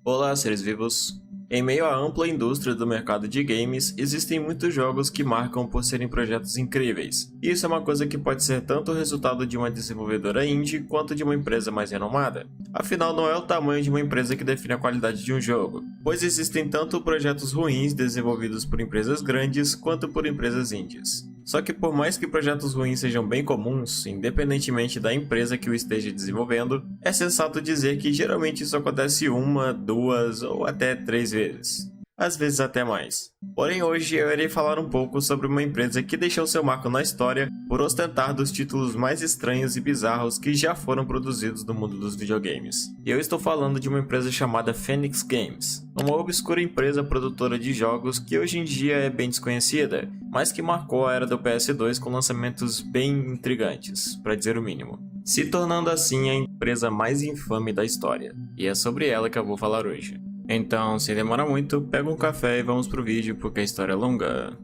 Olá, seres vivos! Em meio à ampla indústria do mercado de games, existem muitos jogos que marcam por serem projetos incríveis. E isso é uma coisa que pode ser tanto o resultado de uma desenvolvedora indie quanto de uma empresa mais renomada. Afinal, não é o tamanho de uma empresa que define a qualidade de um jogo, pois existem tanto projetos ruins desenvolvidos por empresas grandes quanto por empresas indies. Só que por mais que projetos ruins sejam bem comuns, independentemente da empresa que o esteja desenvolvendo, é sensato dizer que geralmente isso acontece uma, duas ou até 3 vezes. Às vezes até mais. Porém hoje eu irei falar um pouco sobre uma empresa que deixou seu marco na história por ostentar dos títulos mais estranhos e bizarros que já foram produzidos no mundo dos videogames. E eu estou falando de uma empresa chamada Phoenix Games, uma obscura empresa produtora de jogos que hoje em dia é bem desconhecida, mas que marcou a era do PS2 com lançamentos bem intrigantes, para dizer o mínimo, se tornando assim a empresa mais infame da história. E é sobre ela que eu vou falar hoje. Então, sem demorar muito, pega um café e vamos pro vídeo porque a história é longa.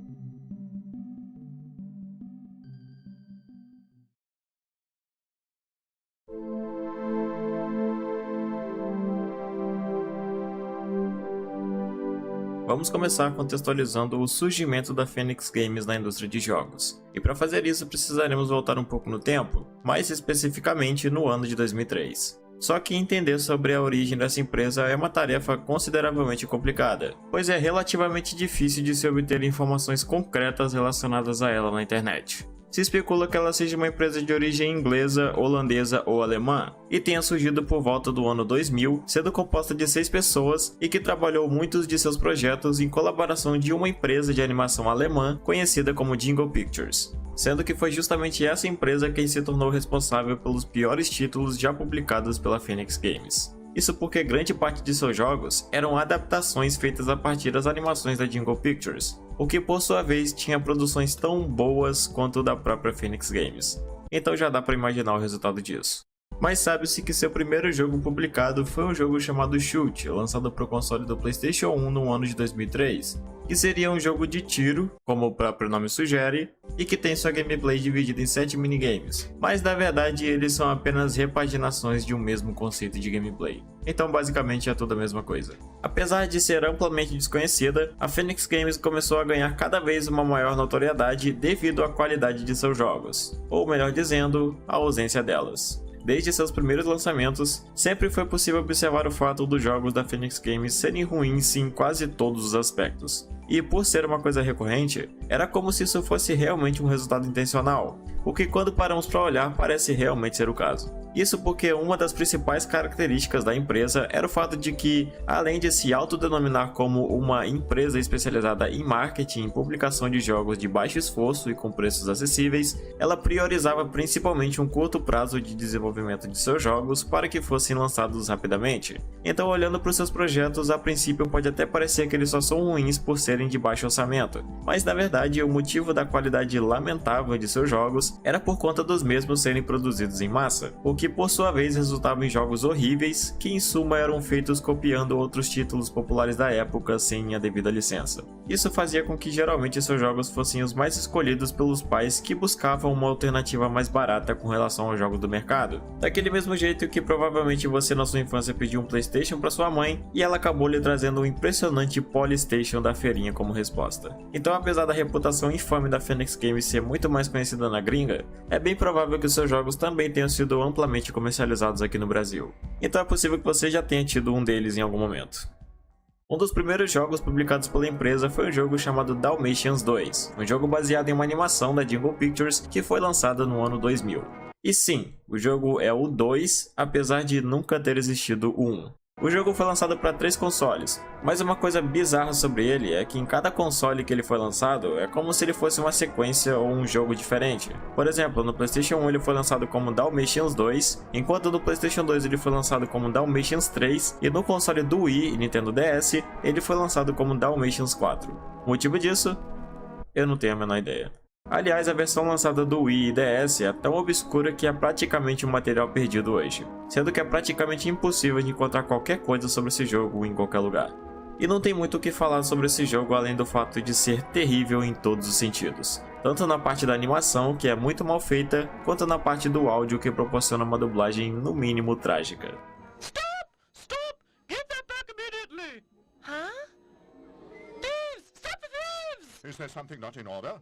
Vamos começar contextualizando o surgimento da Phoenix Games na indústria de jogos. E para fazer isso precisaremos voltar um pouco no tempo, mais especificamente no ano de 2003. Só que entender sobre a origem dessa empresa é uma tarefa consideravelmente complicada, pois é relativamente difícil de se obter informações concretas relacionadas a ela na internet. Se especula que ela seja uma empresa de origem inglesa, holandesa ou alemã, e tenha surgido por volta do ano 2000, sendo composta de 6 pessoas e que trabalhou muitos de seus projetos em colaboração de uma empresa de animação alemã conhecida como Jingle Pictures. Sendo que foi justamente essa empresa quem se tornou responsável pelos piores títulos já publicados pela Phoenix Games. Isso porque grande parte de seus jogos eram adaptações feitas a partir das animações da Jingle Pictures, o que por sua vez tinha produções tão boas quanto da própria Phoenix Games. Então já dá para imaginar o resultado disso. Mas sabe-se que seu primeiro jogo publicado foi um jogo chamado Shoot, lançado para o console do PlayStation 1 no ano de 2003, que seria um jogo de tiro, como o próprio nome sugere, e que tem sua gameplay dividida em 7 minigames, mas na verdade eles são apenas repaginações de um mesmo conceito de gameplay. Então basicamente é tudo a mesma coisa. Apesar de ser amplamente desconhecida, a Phoenix Games começou a ganhar cada vez uma maior notoriedade devido à qualidade de seus jogos, ou melhor dizendo, a ausência delas. Desde seus primeiros lançamentos, sempre foi possível observar o fato dos jogos da Phoenix Games serem ruins em quase todos os aspectos. E por ser uma coisa recorrente, era como se isso fosse realmente um resultado intencional, o que quando paramos para olhar parece realmente ser o caso. Isso porque uma das principais características da empresa era o fato de que, além de se autodenominar como uma empresa especializada em marketing e publicação de jogos de baixo esforço e com preços acessíveis, ela priorizava principalmente um curto prazo de desenvolvimento de seus jogos para que fossem lançados rapidamente. Então, olhando para os seus projetos, a princípio pode até parecer que eles só são ruins por serem de baixo orçamento, mas na verdade o motivo da qualidade lamentável de seus jogos era por conta dos mesmos serem produzidos em massa, o que por sua vez resultava em jogos horríveis que em suma eram feitos copiando outros títulos populares da época sem a devida licença. Isso fazia com que geralmente seus jogos fossem os mais escolhidos pelos pais que buscavam uma alternativa mais barata com relação aos jogos do mercado. Daquele mesmo jeito que provavelmente você na sua infância pediu um PlayStation para sua mãe e ela acabou lhe trazendo um impressionante Polystation da feirinha como resposta. Então, apesar da reputação infame da Phoenix Games ser muito mais conhecida na gringa, é bem provável que seus jogos também tenham sido amplamente comercializados aqui no Brasil. Então é possível que você já tenha tido um deles em algum momento. Um dos primeiros jogos publicados pela empresa foi um jogo chamado Dalmatians 2, um jogo baseado em uma animação da Jingle Pictures que foi lançada no ano 2000. E sim, o jogo é o 2, apesar de nunca ter existido o 1. O jogo foi lançado para 3 consoles, mas uma coisa bizarra sobre ele é que em cada console que ele foi lançado é como se ele fosse uma sequência ou um jogo diferente. Por exemplo, no PlayStation 1 ele foi lançado como Dalmatians 2, enquanto no PlayStation 2 ele foi lançado como Dalmatians 3 e no console do Wii e Nintendo DS ele foi lançado como Dalmatians 4. O motivo disso? Eu não tenho a menor ideia. Aliás, a versão lançada do Wii e DS é tão obscura que é praticamente um material perdido hoje, sendo que é praticamente impossível de encontrar qualquer coisa sobre esse jogo em qualquer lugar. E não tem muito o que falar sobre esse jogo além do fato de ser terrível em todos os sentidos, tanto na parte da animação, que é muito mal feita, quanto na parte do áudio, que proporciona uma dublagem no mínimo trágica. Stop! Give that back immediately! Huh? Thieves! Stop the thieves! Is there something not in order?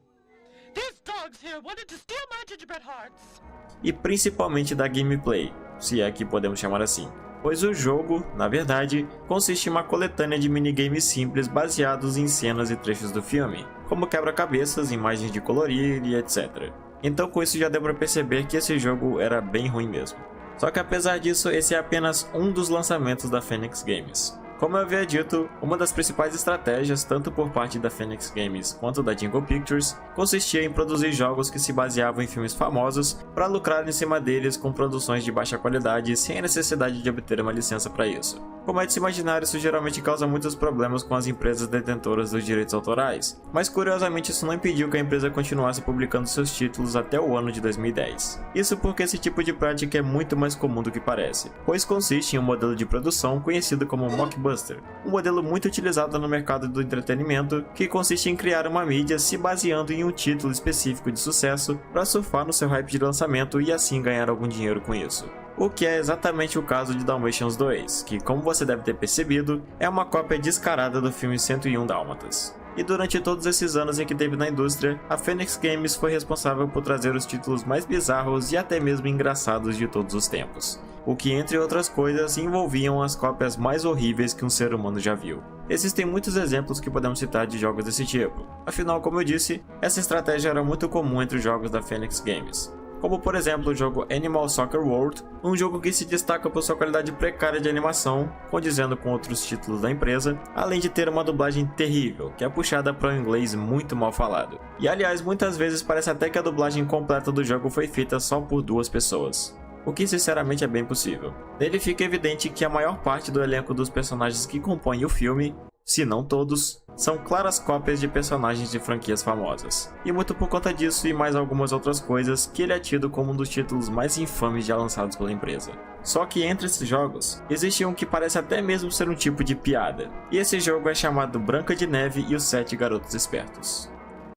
These dogs here wanted to steal my gingerbread hearts! E principalmente da gameplay, se é que podemos chamar assim. Pois o jogo, na verdade, consiste em uma coletânea de minigames simples baseados em cenas e trechos do filme, como quebra-cabeças, imagens de colorir e etc. Então com isso já deu pra perceber que esse jogo era bem ruim mesmo. Só que apesar disso, esse é apenas um dos lançamentos da Phoenix Games. Como eu havia dito, uma das principais estratégias, tanto por parte da Phoenix Games quanto da Jingle Pictures, consistia em produzir jogos que se baseavam em filmes famosos para lucrar em cima deles com produções de baixa qualidade sem a necessidade de obter uma licença para isso. Como é de se imaginar, isso geralmente causa muitos problemas com as empresas detentoras dos direitos autorais, mas curiosamente isso não impediu que a empresa continuasse publicando seus títulos até o ano de 2010. Isso porque esse tipo de prática é muito mais comum do que parece, pois consiste em um modelo de produção conhecido como mockbuster, um modelo muito utilizado no mercado do entretenimento que consiste em criar uma mídia se baseando em um título específico de sucesso para surfar no seu hype de lançamento e assim ganhar algum dinheiro com isso. O que é exatamente o caso de Dalmatians 2, que, como você deve ter percebido, é uma cópia descarada do filme 101 Dálmatas. E durante todos esses anos em que teve na indústria, a Phoenix Games foi responsável por trazer os títulos mais bizarros e até mesmo engraçados de todos os tempos, o que, entre outras coisas, envolviam as cópias mais horríveis que um ser humano já viu. Existem muitos exemplos que podemos citar de jogos desse tipo, afinal, como eu disse, essa estratégia era muito comum entre os jogos da Phoenix Games. Como por exemplo o jogo Animal Soccer World, um jogo que se destaca por sua qualidade precária de animação, condizendo com outros títulos da empresa, além de ter uma dublagem terrível, que é puxada para um inglês muito mal falado. E aliás, muitas vezes parece até que a dublagem completa do jogo foi feita só por 2 pessoas. O que sinceramente é bem possível. Nele fica evidente que a maior parte do elenco dos personagens que compõem o filme, se não todos, são claras cópias de personagens de franquias famosas. E muito por conta disso e mais algumas outras coisas, que ele é tido como um dos títulos mais infames já lançados pela empresa. Só que entre esses jogos, existe um que parece até mesmo ser um tipo de piada. E esse jogo é chamado Branca de Neve e os 7 Garotos Espertos.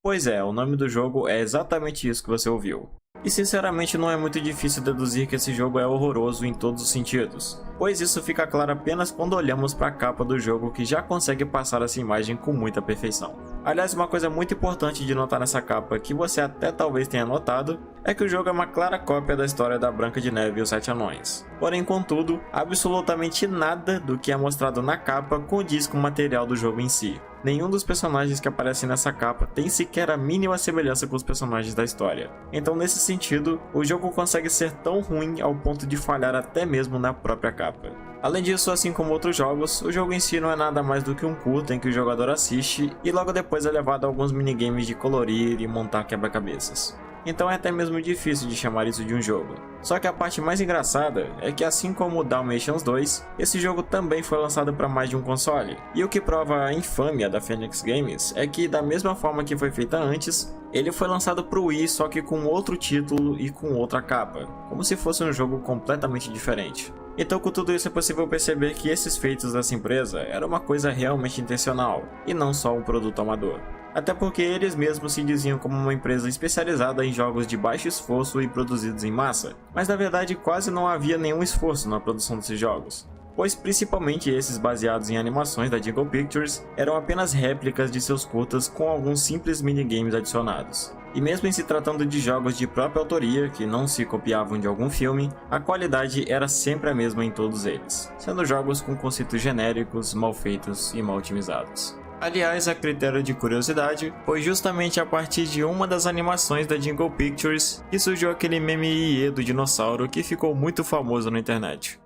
Pois é, o nome do jogo é exatamente isso que você ouviu. E sinceramente não é muito difícil deduzir que esse jogo é horroroso em todos os sentidos, pois isso fica claro apenas quando olhamos para a capa do jogo, que já consegue passar essa imagem com muita perfeição. Aliás, uma coisa muito importante de notar nessa capa, que você até talvez tenha notado, é que o jogo é uma clara cópia da história da Branca de Neve e os 7 Anões. Porém, contudo, absolutamente nada do que é mostrado na capa condiz com o material do jogo em si. Nenhum dos personagens que aparecem nessa capa tem sequer a mínima semelhança com os personagens da história. Então, nesse sentido, o jogo consegue ser tão ruim ao ponto de falhar até mesmo na própria capa. Além disso, assim como outros jogos, o jogo em si não é nada mais do que um curta em que o jogador assiste e logo depois é levado a alguns minigames de colorir e montar quebra-cabeças. Então é até mesmo difícil de chamar isso de um jogo. Só que a parte mais engraçada é que, assim como o Dalmatians 2, esse jogo também foi lançado para mais de um console. E o que prova a infâmia da Phoenix Games é que, da mesma forma que foi feita antes, ele foi lançado para o Wii, só que com outro título e com outra capa, como se fosse um jogo completamente diferente. Então, com tudo isso, é possível perceber que esses feitos dessa empresa eram uma coisa realmente intencional, e não só um produto amador. Até porque eles mesmos se diziam como uma empresa especializada em jogos de baixo esforço e produzidos em massa, mas na verdade quase não havia nenhum esforço na produção desses jogos, pois principalmente esses baseados em animações da Jingle Pictures eram apenas réplicas de seus curtas com alguns simples minigames adicionados. E mesmo em se tratando de jogos de própria autoria, que não se copiavam de algum filme, a qualidade era sempre a mesma em todos eles, sendo jogos com conceitos genéricos, mal feitos e mal otimizados. Aliás, a critério de curiosidade, foi justamente a partir de uma das animações da Jingle Pictures que surgiu aquele meme iê do dinossauro que ficou muito famoso na internet.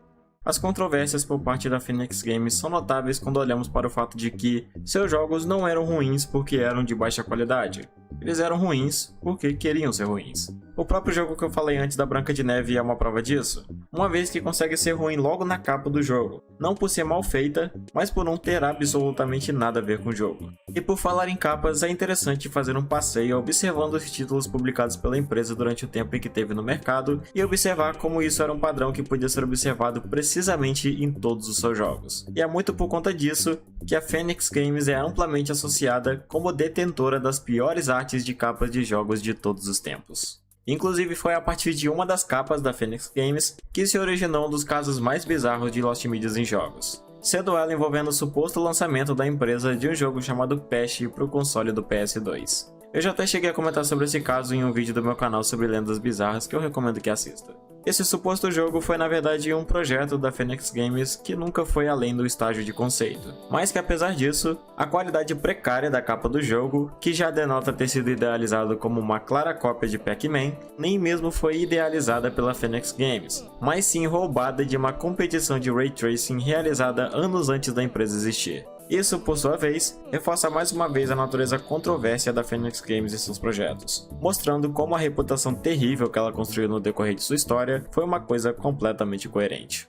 As controvérsias por parte da Phoenix Games são notáveis quando olhamos para o fato de que seus jogos não eram ruins porque eram de baixa qualidade. Eles eram ruins porque queriam ser ruins. O próprio jogo que eu falei antes da Branca de Neve é uma prova disso. uma vez que consegue ser ruim logo na capa do jogo, não por ser mal feita, mas por não ter absolutamente nada a ver com o jogo. E por falar em capas, é interessante fazer um passeio observando os títulos publicados pela empresa durante o tempo em que teve no mercado e observar como isso era um padrão que podia ser observado precisamente em todos os seus jogos. E é muito por conta disso que a Phoenix Games é amplamente associada como detentora das piores artes de capas de jogos de todos os tempos. Inclusive foi a partir de uma das capas da Phoenix Games que se originou um dos casos mais bizarros de Lost Medias em jogos, sendo ela envolvendo o suposto lançamento da empresa de um jogo chamado Pest para o console do PS2. Eu já até cheguei a comentar sobre esse caso em um vídeo do meu canal sobre lendas bizarras que eu recomendo que assista. Esse suposto jogo foi na verdade um projeto da Phoenix Games que nunca foi além do estágio de conceito, mas que apesar disso, a qualidade precária da capa do jogo, que já denota ter sido idealizado como uma clara cópia de Pac-Man, nem mesmo foi idealizada pela Phoenix Games, mas sim roubada de uma competição de Ray Tracing realizada anos antes da empresa existir. Isso, por sua vez, reforça mais uma vez a natureza controversa da Phoenix Games e seus projetos, mostrando como a reputação terrível que ela construiu no decorrer de sua história foi uma coisa completamente coerente.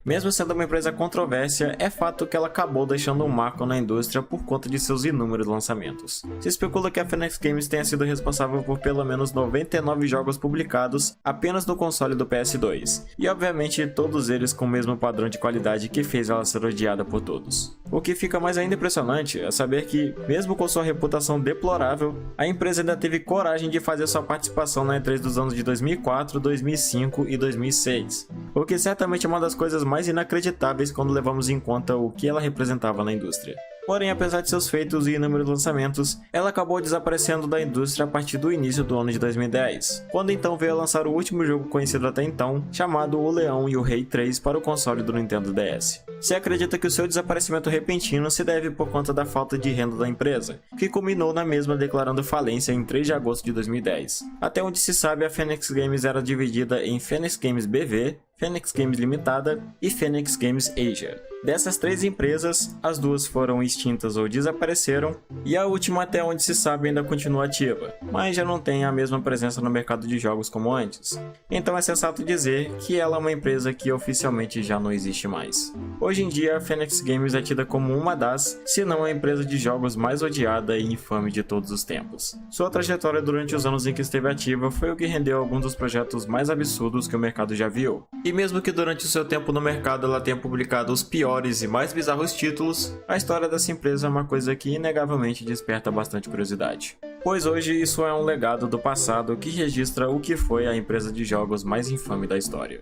Mesmo sendo uma empresa controversa, é fato que ela acabou deixando um marco na indústria por conta de seus inúmeros lançamentos. Se especula que a Phoenix Games tenha sido responsável por pelo menos 99 jogos publicados apenas no console do PS2, e obviamente todos eles com o mesmo padrão de qualidade que fez ela ser odiada por todos. O que fica mais ainda impressionante é saber que, mesmo com sua reputação deplorável, a empresa ainda teve coragem de fazer sua participação na E3 dos anos de 2004, 2005 e 2006, o que certamente é uma das coisas mais inacreditáveis quando levamos em conta o que ela representava na indústria. Porém, apesar de seus feitos e inúmeros lançamentos, ela acabou desaparecendo da indústria a partir do início do ano de 2010, quando então veio a lançar o último jogo conhecido até então, chamado O Leão e o Rei 3 para o console do Nintendo DS. Se acredita que o seu desaparecimento repentino se deve por conta da falta de renda da empresa, que culminou na mesma declarando falência em 3 de agosto de 2010. Até onde se sabe, a Phoenix Games era dividida em Phoenix Games BV, Phoenix Games Limitada e Phoenix Games Asia. Dessas 3 empresas, as 2 foram extintas ou desapareceram, e a última até onde se sabe ainda continua ativa, mas já não tem a mesma presença no mercado de jogos como antes. Então é sensato dizer que ela é uma empresa que oficialmente já não existe mais. Hoje em dia, a Phoenix Games é tida como uma das, se não a empresa de jogos mais odiada e infame de todos os tempos. Sua trajetória durante os anos em que esteve ativa foi o que rendeu alguns dos projetos mais absurdos que o mercado já viu. E mesmo que durante o seu tempo no mercado ela tenha publicado os piores e mais bizarros títulos, a história dessa empresa é uma coisa que inegavelmente desperta bastante curiosidade. Pois hoje isso é um legado do passado que registra o que foi a empresa de jogos mais infame da história.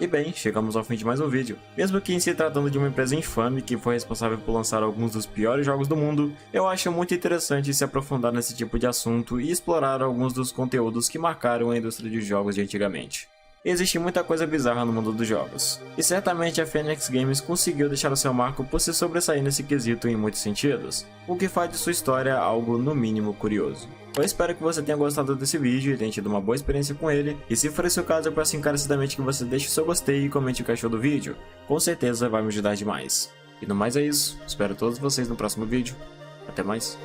E bem, chegamos ao fim de mais um vídeo. Mesmo que em se tratando de uma empresa infame que foi responsável por lançar alguns dos piores jogos do mundo, eu acho muito interessante se aprofundar nesse tipo de assunto e explorar alguns dos conteúdos que marcaram a indústria de jogos de antigamente. Existe muita coisa bizarra no mundo dos jogos, e certamente a Phoenix Games conseguiu deixar o seu marco por se sobressair nesse quesito em muitos sentidos, o que faz de sua história algo no mínimo curioso. Eu espero que você tenha gostado desse vídeo e tenha tido uma boa experiência com ele, e se for esse o caso eu peço encarecidamente que você deixe o seu gostei e comente o que achou do vídeo, com certeza vai me ajudar demais. E no mais é isso, espero todos vocês no próximo vídeo, até mais.